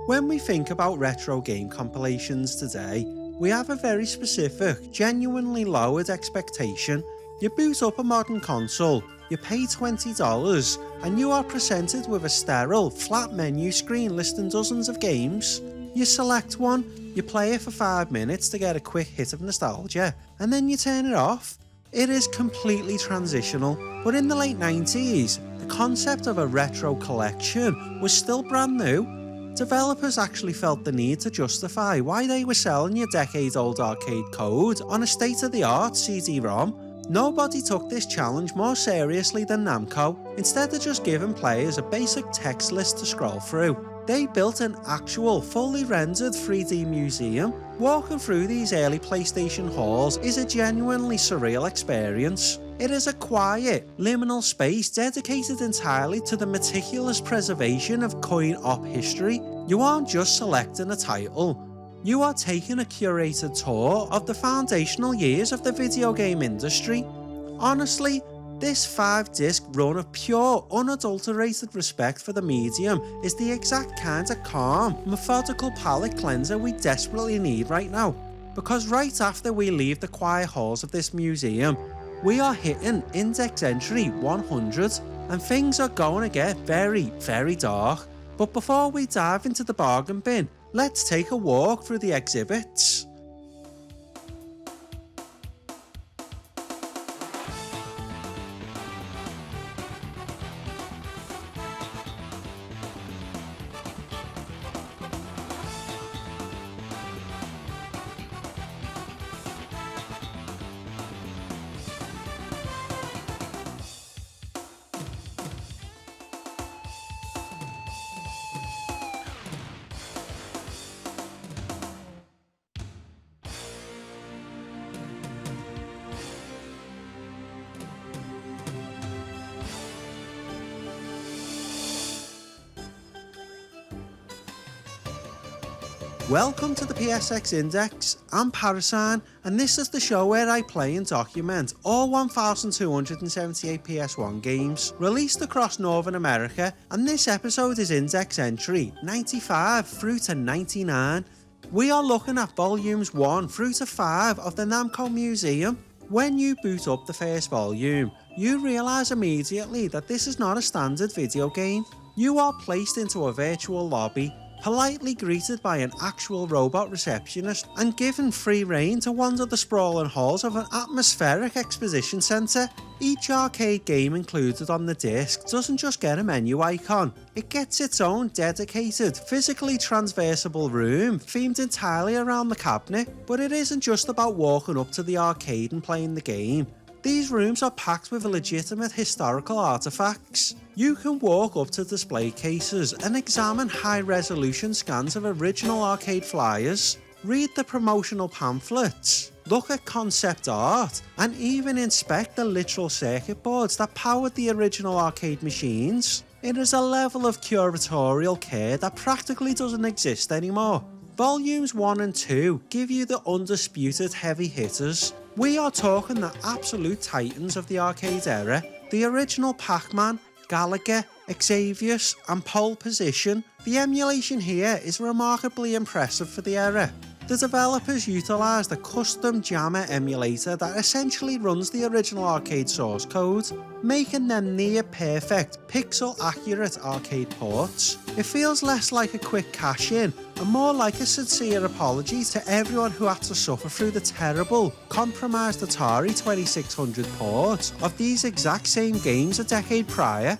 When we think about retro game compilations today, we have a very specific, genuinely lowered expectation. You boot up a modern console, you pay $20, and you are presented with a sterile, flat menu screen listing dozens of games. You select one, you play it for 5 minutes to get a quick hit of nostalgia, and then you turn it off. It is completely transitional, but in the late 90s, the concept of a retro collection was still brand new. Developers actually felt the need to justify why they were selling you decade-old arcade code on a state-of-the-art CD-ROM. Nobody took this challenge more seriously than Namco. Instead of just giving players a basic text list to scroll through, they built an actual, fully rendered 3D museum. Walking through these early PlayStation halls is a genuinely surreal experience. It is a quiet, liminal space dedicated entirely to the meticulous preservation of coin-op history. You aren't just selecting a title, you are taking a curated tour of the foundational years of the video game industry. Honestly, this 5-disc run of pure, unadulterated respect for the medium is the exact kind of calm, methodical palate cleanser we desperately need right now. Because right after we leave the quiet halls of this museum, we are hitting index entry 100, and things are going to get very, very dark. But before we dive into the bargain bin, let's take a walk through the exhibits. Welcome to the PSX Index. I'm Parasine, and this is the show where I play and document all 1,278 PS1 games released across Northern America, and this episode is index entry 95 through to 99. We are looking at volumes 1 through to 5 of the Namco Museum. When you boot up the first volume, you realise immediately that this is not a standard video game. You are placed into a virtual lobby, politely greeted by an actual robot receptionist, and given free rein to wander the sprawling halls of an atmospheric exposition centre. Each arcade game included on the disc doesn't just get a menu icon, it gets its own dedicated, physically transversable room themed entirely around the cabinet. But it isn't just about walking up to the arcade and playing the game. These rooms are packed with legitimate historical artefacts. You can walk up to display cases and examine high-resolution scans of original arcade flyers, read the promotional pamphlets, look at concept art, and even inspect the literal circuit boards that powered the original arcade machines. It is a level of curatorial care that practically doesn't exist anymore. Volumes 1 and 2 give you the undisputed heavy hitters. We are talking the absolute titans of the arcade era, the original Pac-Man, Galaga, Xavius, and Pole Position. The emulation here is remarkably impressive for the era. The developers utilised a custom jammer emulator that essentially runs the original arcade source code, making them near perfect, pixel-accurate arcade ports. It feels less like a quick cash-in and more like a sincere apology to everyone who had to suffer through the terrible, compromised Atari 2600 port of these exact same games a decade prior.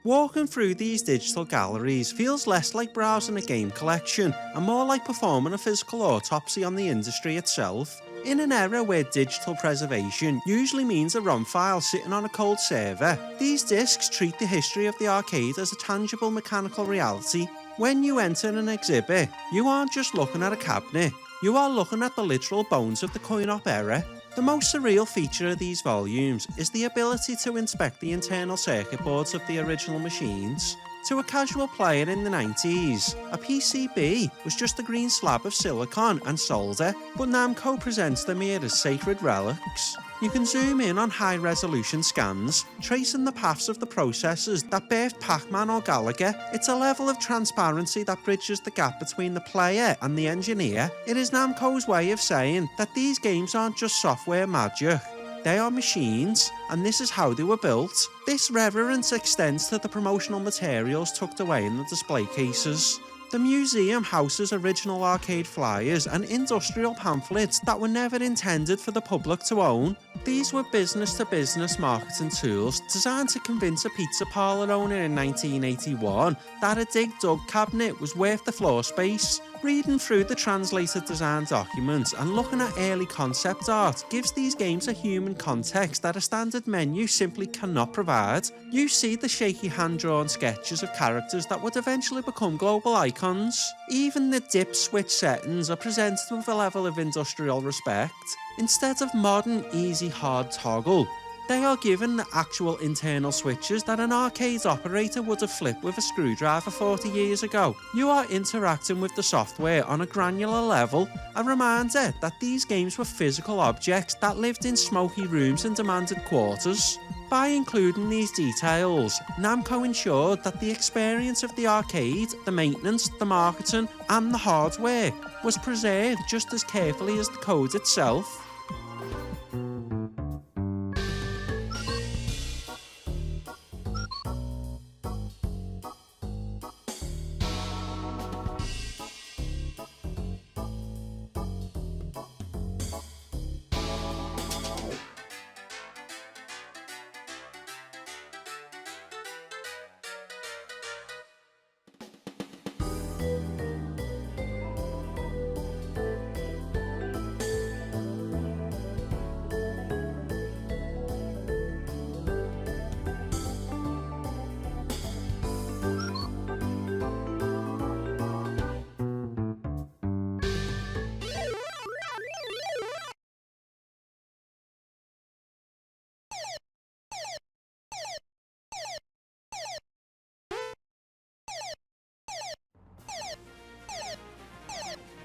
Walking through these digital galleries feels less like browsing a game collection and more like performing a physical autopsy on the industry itself. In an era where digital preservation usually means a ROM file sitting on a cold server, these discs treat the history of the arcade as a tangible mechanical reality. When you enter an exhibit, you aren't just looking at a cabinet, you are looking at the literal bones of the coin-op era. The most surreal feature of these volumes is the ability to inspect the internal circuit boards of the original machines. To a casual player in the 90s, a PCB was just a green slab of silicon and solder, but Namco presents them here as sacred relics. You can zoom in on high-resolution scans, tracing the paths of the processes that birthed Pac-Man or Galaga. It's a level of transparency that bridges the gap between the player and the engineer. It is Namco's way of saying that these games aren't just software magic. They are machines, and this is how they were built. This reverence extends to the promotional materials tucked away in the display cases. The museum houses original arcade flyers and industrial pamphlets that were never intended for the public to own. These were business-to-business marketing tools designed to convince a pizza parlour owner in 1981 that a Dig Dug cabinet was worth the floor space. Reading through the translated design documents and looking at early concept art gives these games a human context that a standard menu simply cannot provide. You see the shaky hand-drawn sketches of characters that would eventually become global icons. Even the dip switch settings are presented with a level of industrial respect. Instead of modern easy hard toggle, they are given the actual internal switches that an arcade operator would have flipped with a screwdriver 40 years ago. You are interacting with the software on a granular level, a reminder that these games were physical objects that lived in smoky rooms and demanded quarters. By including these details, Namco ensured that the experience of the arcade, the maintenance, the marketing, and the hardware was preserved just as carefully as the code itself.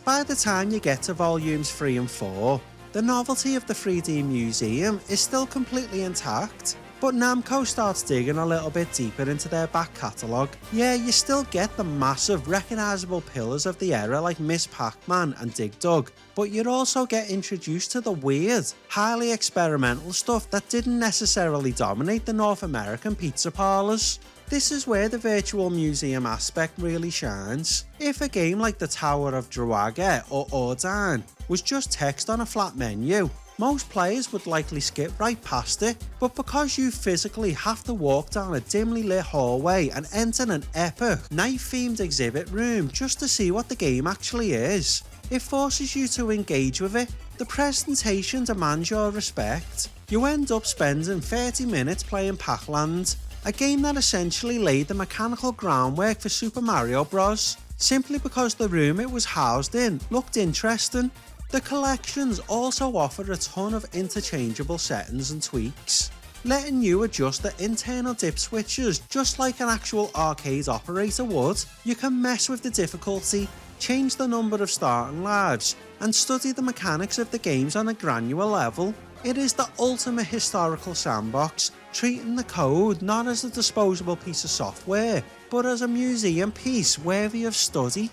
By the time you get to volumes 3 and 4, the novelty of the 3D museum is still completely intact, but Namco starts digging a little bit deeper into their back catalogue. Yeah, you still get the massive, recognisable pillars of the era like Miss Pac-Man and Dig Dug, but you'd also get introduced to the weird, highly experimental stuff that didn't necessarily dominate the North American pizza parlours. This is where the virtual museum aspect really shines. If a game like the Tower of Galaga or Ordine was just text on a flat menu, most players would likely skip right past it, but because you physically have to walk down a dimly lit hallway and enter an epic, night-themed exhibit room just to see what the game actually is, it forces you to engage with it. The presentation demands your respect. You end up spending 30 minutes playing Pac-Land, a game that essentially laid the mechanical groundwork for Super Mario Bros. Simply because the room it was housed in looked interesting. The collections also offer a ton of interchangeable settings and tweaks, letting you adjust the internal dip switches just like an actual arcade operator would. You can mess with the difficulty, change the number of starting lives, and study the mechanics of the games on a granular level. It is the ultimate historical sandbox, treating the code not as a disposable piece of software, but as a museum piece worthy of study.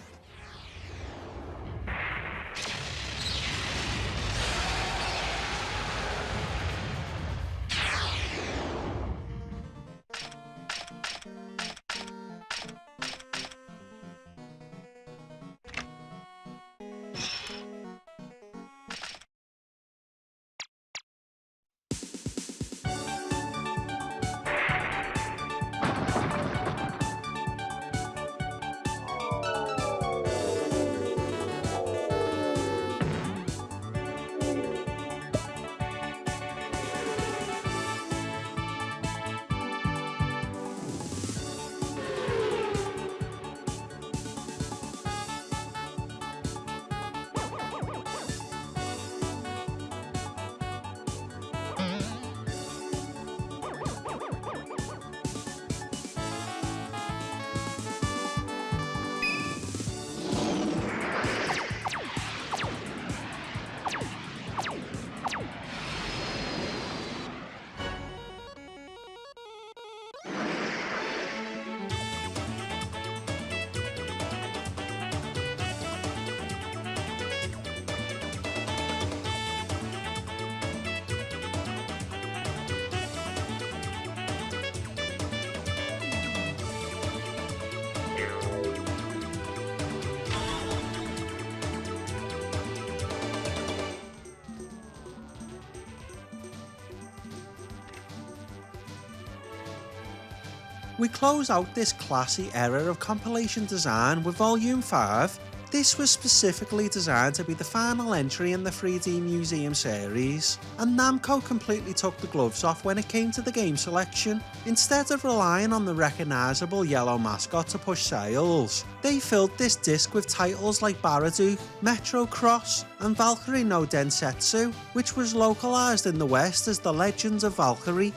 We close out this classy era of compilation design with Volume 5. This was specifically designed to be the final entry in the 3D Museum series, and Namco completely took the gloves off when it came to the game selection. Instead of relying on the recognisable yellow mascot to push sales, they filled this disc with titles like Baraduke, Metro Cross, and Valkyrie no Densetsu, which was localised in the West as The Legends of Valkyrie.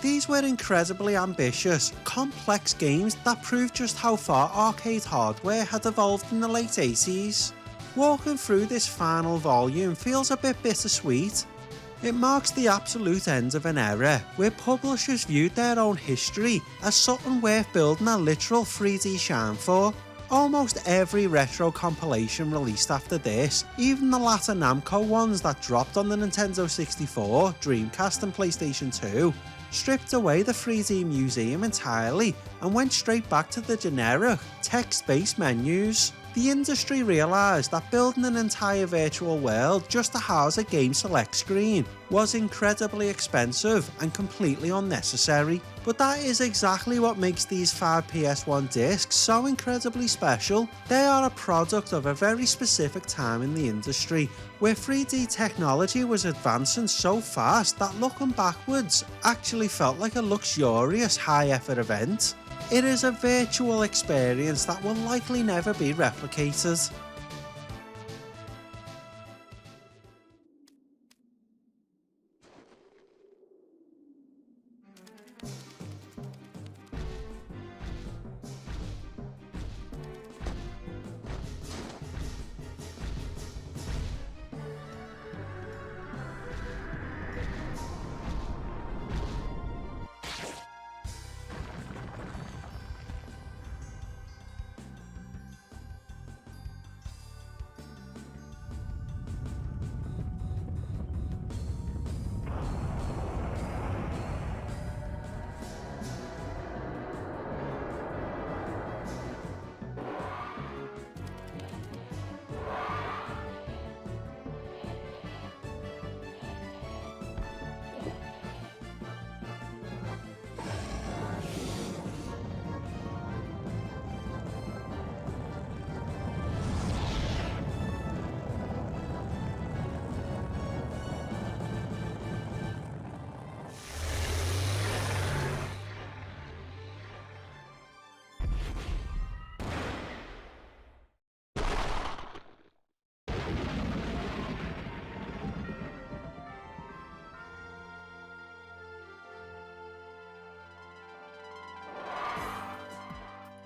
These were incredibly ambitious, complex games that proved just how far arcade hardware had evolved in the late 80s. Walking through this final volume feels a bit bittersweet. It marks the absolute end of an era where publishers viewed their own history as something worth building a literal 3D shine for. Almost every retro compilation released after this, even the latter Namco ones that dropped on the Nintendo 64, Dreamcast and PlayStation 2, stripped away the 3D Museum entirely and went straight back to the generic, text-based menus. The industry realised that building an entire virtual world just to house a game select screen was incredibly expensive and completely unnecessary. But that is exactly what makes these 5 PS1 discs so incredibly special. They are a product of a very specific time in the industry, where 3D technology was advancing so fast that looking backwards actually felt like a luxurious high-effort event. It is a virtual experience that will likely never be replicated.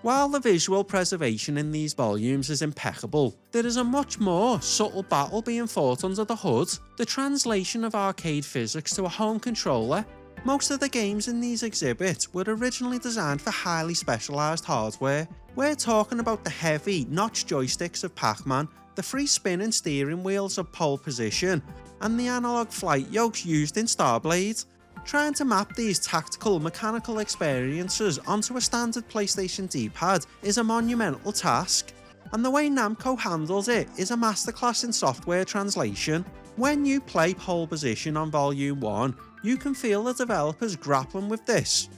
While the visual preservation in these volumes is impeccable, there is a much more subtle battle being fought under the hood: the translation of arcade physics to a home controller. Most of the games in these exhibits were originally designed for highly specialised hardware. We're talking about the heavy, notched joysticks of Pac-Man, the free spinning steering wheels of Pole Position, and the analogue flight yokes used in Starblade. Trying to map these tactical mechanical experiences onto a standard PlayStation D-pad is a monumental task, and the way Namco handles it is a masterclass in software translation. When you play Pole Position on Volume 1, you can feel the developers grappling with this.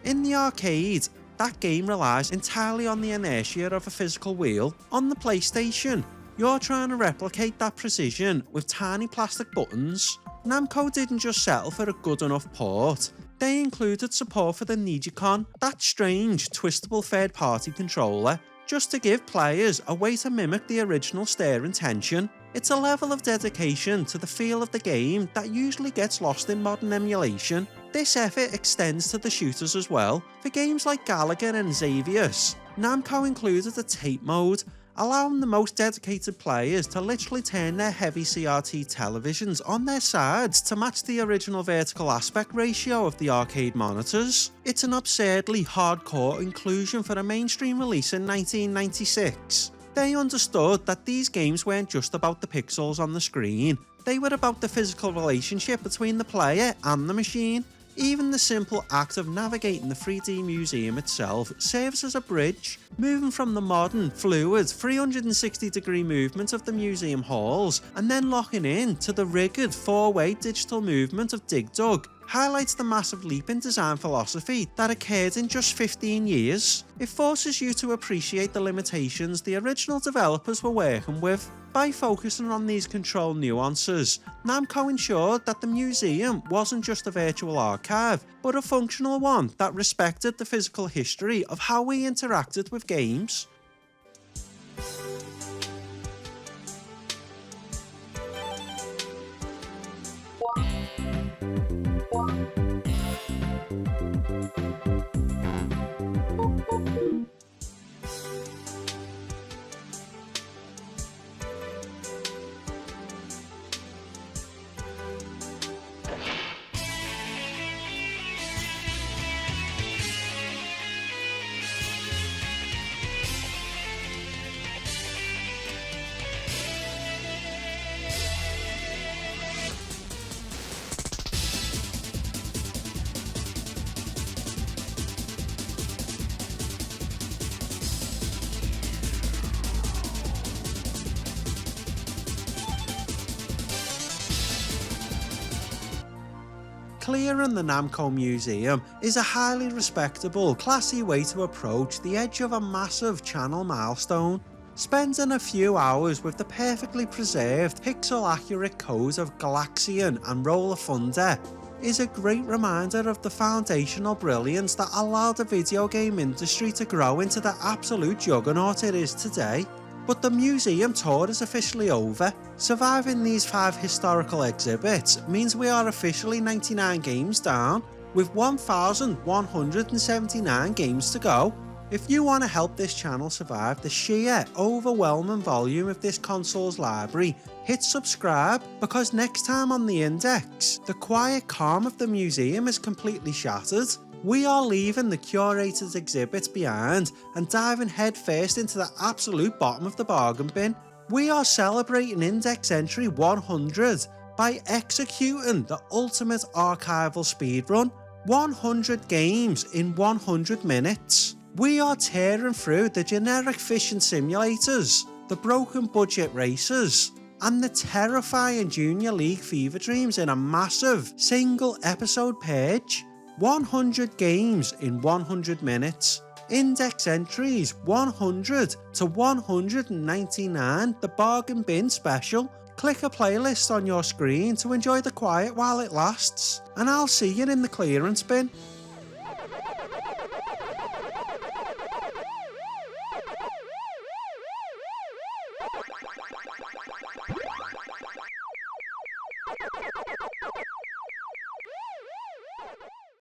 In the arcade, that game relies entirely on the inertia of a physical wheel. On the PlayStation, you're trying to replicate that precision with tiny plastic buttons. Namco didn't just settle for a good enough port, they included support for the Nijicon, that strange, twistable third-party controller, just to give players a way to mimic the original stir and tension. It's a level of dedication to the feel of the game that usually gets lost in modern emulation. This effort extends to the shooters as well. For games like Galaga and Xavius, Namco included a tape mode, allowing the most dedicated players to literally turn their heavy CRT televisions on their sides to match the original vertical aspect ratio of the arcade monitors. It's an absurdly hardcore inclusion for a mainstream release in 1996. They understood that these games weren't just about the pixels on the screen, they were about the physical relationship between the player and the machine. Even the simple act of navigating the 3D Museum itself serves as a bridge, moving from the modern, fluid, 360-degree movement of the museum halls and then locking in to the rigid 4-way digital movement of Dig Dug. highlights the massive leap in design philosophy that occurred in just 15 years. It forces you to appreciate the limitations the original developers were working with. By focusing on these control nuances, Namco ensured that the museum wasn't just a virtual archive, but a functional one that respected the physical history of how we interacted with games. Clearing the Namco Museum is a highly respectable, classy way to approach the edge of a massive channel milestone. Spending a few hours with the perfectly preserved, pixel-accurate codes of Galaxian and Roller Thunder is a great reminder of the foundational brilliance that allowed the video game industry to grow into the absolute juggernaut it is today. But the museum tour is officially over. Surviving these 5 historical exhibits means we are officially 99 games down, with 1,179 games to go. If you want to help this channel survive the sheer, overwhelming volume of this console's library, hit subscribe, because next time on the Index, the quiet calm of the museum is completely shattered. We are leaving the curated exhibits behind and diving headfirst into the absolute bottom of the bargain bin. We are celebrating Index Entry 100 by executing the ultimate archival speedrun, 100 games in 100 minutes. We are tearing through the generic fishing simulators, the broken budget races, and the terrifying Junior League fever dreams in a massive single episode purge. 100 games in 100 minutes. Index entries 100 to 199, the bargain bin special. Click a playlist on your screen to enjoy the quiet while it lasts, and I'll see you in the clearance bin.